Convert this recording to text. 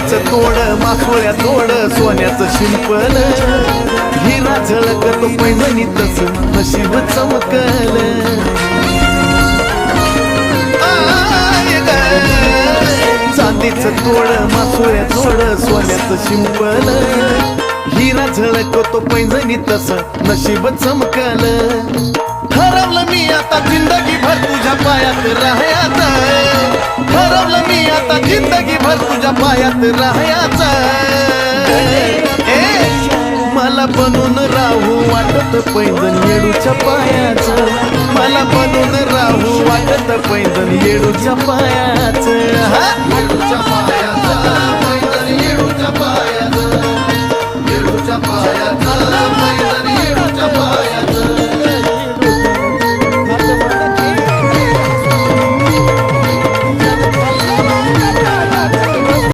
चांदीचं तोड मासोळ्या तोड सोन्याचं शिंपल हिरा झळकतो पैजणीतच नशीब चमकल चांदीचं तोड मासोळ्या तोड सोन्याचं शिंपल हिरा झळकतो पैजणीतच नशीब चमकल ठरवलं मी आता जिंदगी भर तुझ्या पायात राहायचं ठरवलं मी आता जिंदगी भर तुझ्या पायात राहायचं मला बनून राहू वाटत पैंजण येडूच्या पायाचं मला बनून राहू वाटत पैंजण येडूच्या पायाचं